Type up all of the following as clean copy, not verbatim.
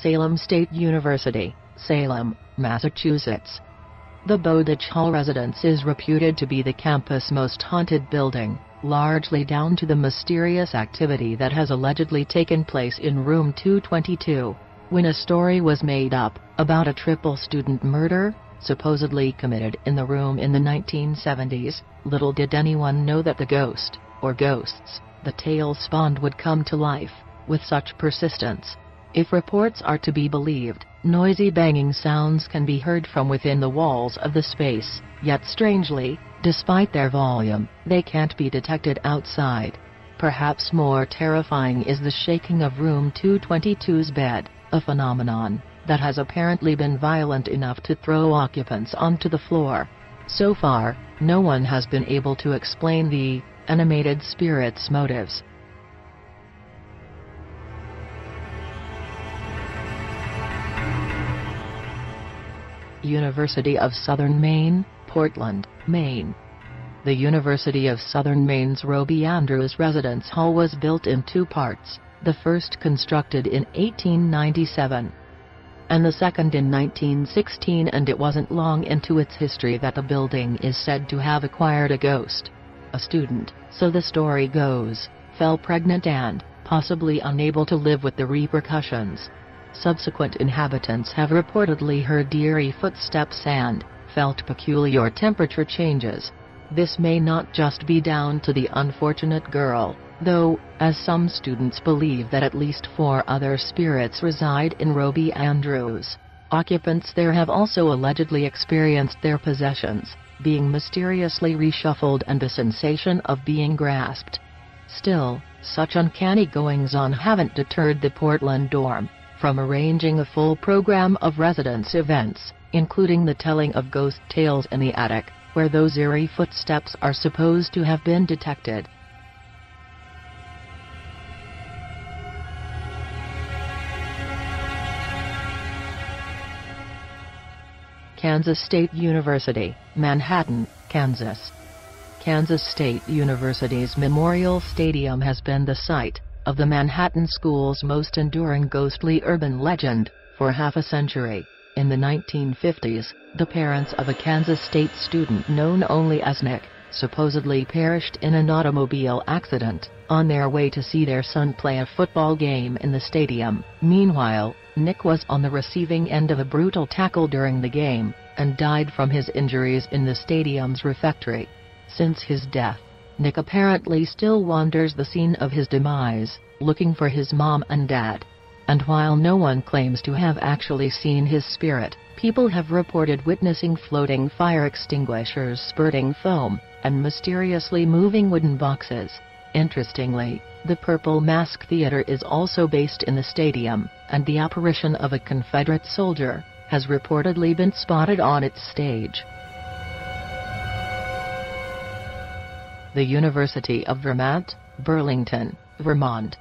Salem State University, Salem, Massachusetts. The Bowditch Hall residence is reputed to be the campus' most haunted building, largely down to the mysterious activity that has allegedly taken place in room 222. When a story was made up about a triple student murder, supposedly committed in the room in the 1970s, little did anyone know that the ghost, or ghosts, the tale spawned would come to life with such persistence. If reports are to be believed, noisy banging sounds can be heard from within the walls of the space, yet strangely, despite their volume, they can't be detected outside. Perhaps more terrifying is the shaking of room 222's bed, a phenomenon that has apparently been violent enough to throw occupants onto the floor. So far, no one has been able to explain the animated spirit's motives. University of Southern Maine, Portland, Maine. The University of Southern Maine's Roby Andrews Residence Hall was built in two parts, the first constructed in 1897, and the second in 1916, and it wasn't long into its history that the building is said to have acquired a ghost. A student, so the story goes, fell pregnant and, possibly unable to live with the repercussions. Subsequent inhabitants have reportedly heard eerie footsteps and felt peculiar temperature changes. This may not just be down to the unfortunate girl, though, as some students believe that at least 4 other spirits reside in Roby Andrews. Occupants there have also allegedly experienced their possessions being mysteriously reshuffled and the sensation of being grasped. Still, such uncanny goings-on haven't deterred the Portland dorm from arranging a full program of residence events, including the telling of ghost tales in the attic, where those eerie footsteps are supposed to have been detected. Kansas State University, Manhattan, Kansas. Kansas State University's Memorial Stadium has been the site of the Manhattan School's most enduring ghostly urban legend for half a century. In the 1950s, the parents of a Kansas State student known only as Nick supposedly perished in an automobile accident on their way to see their son play a football game in the stadium. Meanwhile, Nick was on the receiving end of a brutal tackle during the game and died from his injuries in the stadium's refectory. Since his death, Nick apparently still wanders the scene of his demise, looking for his mom and dad. And while no one claims to have actually seen his spirit, people have reported witnessing floating fire extinguishers spurting foam, and mysteriously moving wooden boxes. Interestingly, the Purple Mask Theater is also based in the stadium, and the apparition of a Confederate soldier has reportedly been spotted on its stage. The University of Vermont, Burlington, Vermont.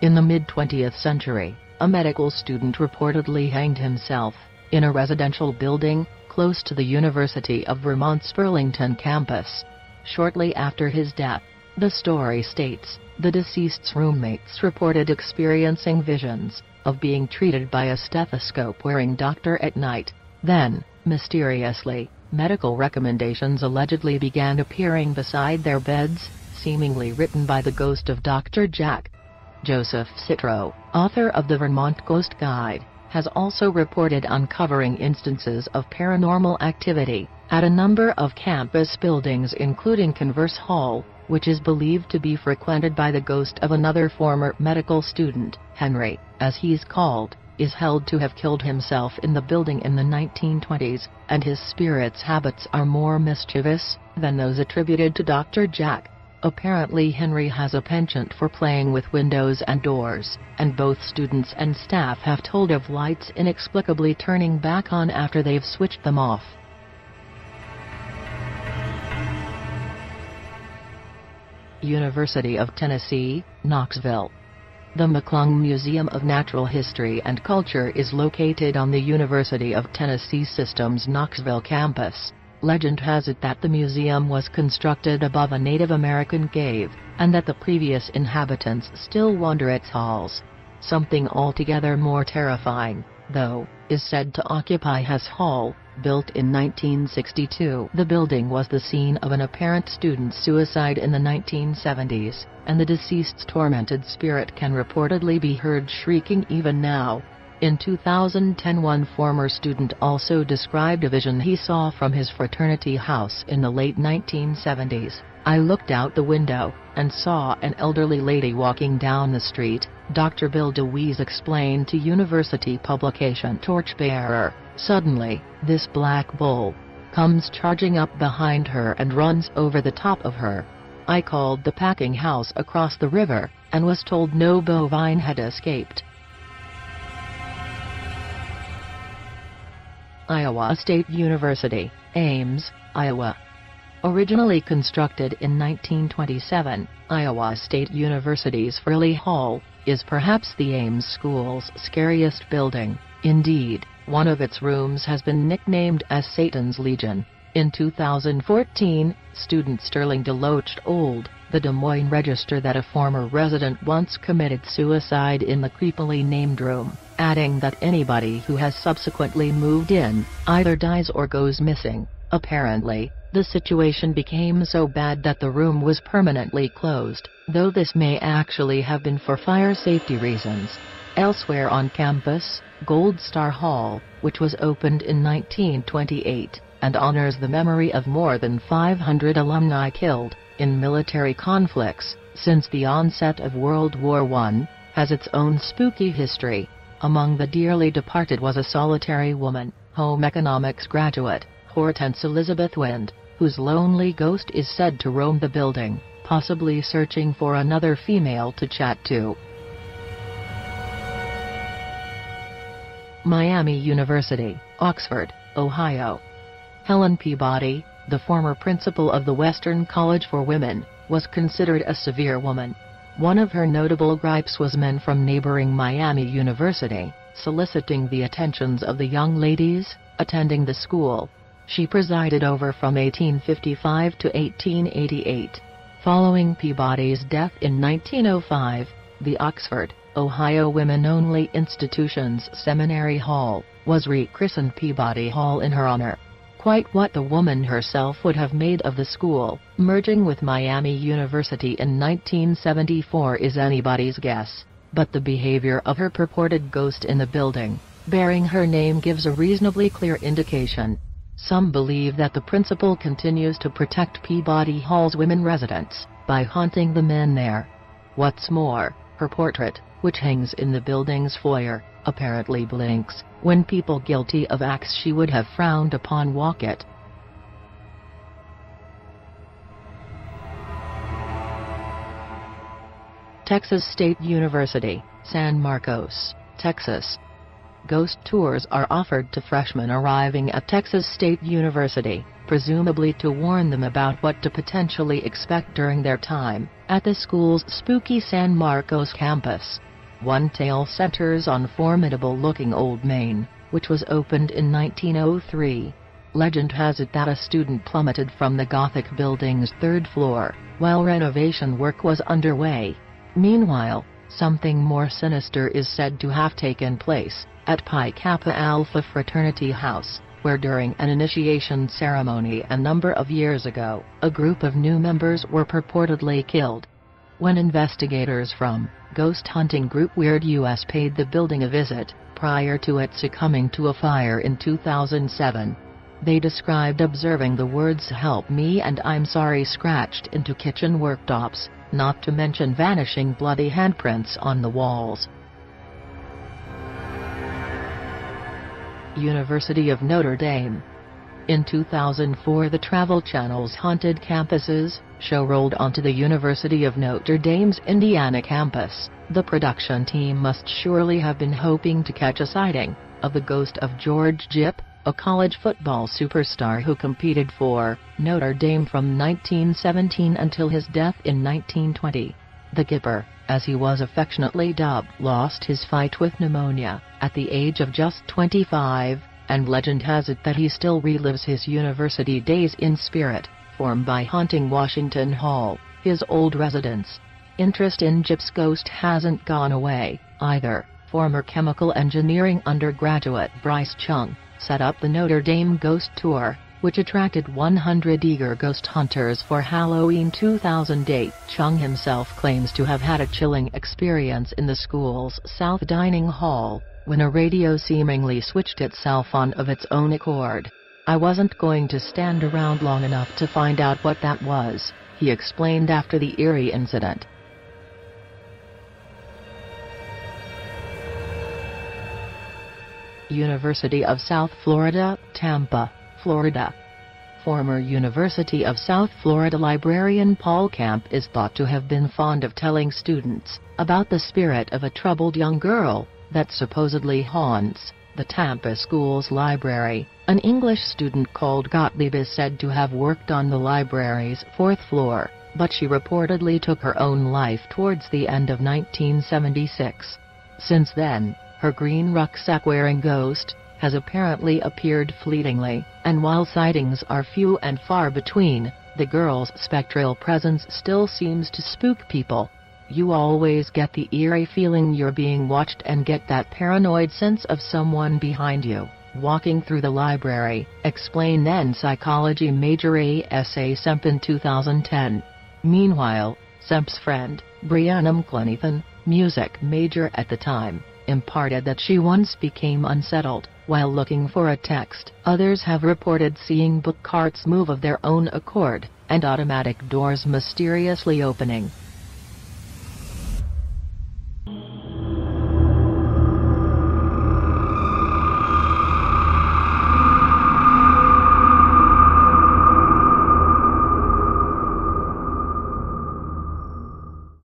In the mid-20th century, a medical student reportedly hanged himself in a residential building close to the University of Vermont's Burlington campus. Shortly after his death, the story states, the deceased's roommates reported experiencing visions of being treated by a stethoscope-wearing doctor at night. Then, mysteriously, medical recommendations allegedly began appearing beside their beds, seemingly written by the ghost of Dr. Jack. Joseph Citro, author of the Vermont Ghost Guide, has also reported uncovering instances of paranormal activity at a number of campus buildings, including Converse Hall, which is believed to be frequented by the ghost of another former medical student. Henry, as he's called, is held to have killed himself in the building in the 1920s, and his spirit's habits are more mischievous than those attributed to Dr. Jack. Apparently Henry has a penchant for playing with windows and doors, and both students and staff have told of lights inexplicably turning back on after they've switched them off. University of Tennessee, Knoxville. The McClung Museum of Natural History and Culture is located on the University of Tennessee System's Knoxville campus. Legend has it that the museum was constructed above a Native American cave, and that the previous inhabitants still wander its halls. Something altogether more terrifying, though, is said to occupy Hess Hall, built in 1962. The building was the scene of an apparent student suicide in the 1970s, and the deceased's tormented spirit can reportedly be heard shrieking even now. In 2010, one former student also described a vision he saw from his fraternity house in the late 1970s. "I looked out the window, and saw an elderly lady walking down the street," Dr. Bill DeWeese explained to university publication Torchbearer. "Suddenly, this black bull comes charging up behind her and runs over the top of her. I called the packing house across the river, and was told no bovine had escaped." Iowa State University, Ames, Iowa. Originally constructed in 1927, Iowa State University's Frilly Hall is perhaps the Ames School's scariest building. Indeed, one of its rooms has been nicknamed as Satan's Legion. In 2014, student Sterling Deloach told the Des Moines Register that a former resident once committed suicide in the creepily named room, adding that anybody who has subsequently moved in either dies or goes missing. Apparently, the situation became so bad that the room was permanently closed, though this may actually have been for fire safety reasons. Elsewhere on campus, Gold Star Hall, which was opened in 1928, and honors the memory of more than 500 alumni killed in military conflicts since the onset of World War I, has its own spooky history. Among the dearly departed was a solitary woman, home economics graduate, Hortense Elizabeth Wind, whose lonely ghost is said to roam the building, possibly searching for another female to chat to. Miami University, Oxford, Ohio. Helen Peabody, the former principal of the Western College for Women, was considered a severe woman. One of her notable gripes was men from neighboring Miami University soliciting the attentions of the young ladies attending the school. She presided over from 1855 to 1888. Following Peabody's death in 1905, the Oxford, Ohio Women-Only Institution's Seminary Hall was rechristened Peabody Hall in her honor. Quite what the woman herself would have made of the school, merging with Miami University in 1974, is anybody's guess, but the behavior of her purported ghost in the building, bearing her name, gives a reasonably clear indication. Some believe that the principal continues to protect Peabody Hall's women residents by haunting the men there. What's more, her portrait, which hangs in the building's foyer, apparently blinks when people guilty of acts she would have frowned upon walk it. Texas State University, San Marcos, Texas. Ghost tours are offered to freshmen arriving at Texas State University, presumably to warn them about what to potentially expect during their time at the school's spooky San Marcos campus. One tale centers on formidable-looking Old Main, which was opened in 1903. Legend has it that a student plummeted from the Gothic building's third floor while renovation work was underway. Meanwhile, something more sinister is said to have taken place at Pi Kappa Alpha Fraternity House, where during an initiation ceremony a number of years ago, a group of new members were purportedly killed. When investigators from ghost hunting group Weird US paid the building a visit, prior to it succumbing to a fire in 2007, they described observing the words "Help me" and "I'm sorry" scratched into kitchen worktops, not to mention vanishing bloody handprints on the walls. University of Notre Dame. In 2004, the Travel Channel's Haunted Campuses show rolled onto the University of Notre Dame's Indiana campus. The production team must surely have been hoping to catch a sighting of the ghost of George Gipp, a college football superstar who competed for Notre Dame from 1917 until his death in 1920. The Gipper, as he was affectionately dubbed, lost his fight with pneumonia at the age of just 25, and legend has it that he still relives his university days in spirit, form by haunting Washington Hall, his old residence. Interest in Jip's ghost hasn't gone away, either. Former chemical engineering undergraduate Bryce Chung set up the Notre Dame Ghost Tour, which attracted 100 eager ghost hunters for Halloween 2008. Chung himself claims to have had a chilling experience in the school's South Dining Hall, when a radio seemingly switched itself on of its own accord. "I wasn't going to stand around long enough to find out what that was," he explained after the eerie incident. University of South Florida, Tampa, Florida. Former University of South Florida librarian Paul Camp is thought to have been fond of telling students about the spirit of a troubled young girl that supposedly haunts the Tampa school's library. An English student called Gottlieb is said to have worked on the library's 4th floor, but she reportedly took her own life towards the end of 1976. Since then, her green rucksack-wearing ghost has apparently appeared fleetingly, and while sightings are few and far between, the girl's spectral presence still seems to spook people. "You always get the eerie feeling you're being watched and get that paranoid sense of someone behind you, walking through the library," explained then psychology major A.S.A. Semp in 2010. Meanwhile, Semp's friend, Brianna McClenathan, music major at the time, imparted that she once became unsettled while looking for a text. Others have reported seeing book carts move of their own accord, and automatic doors mysteriously opening.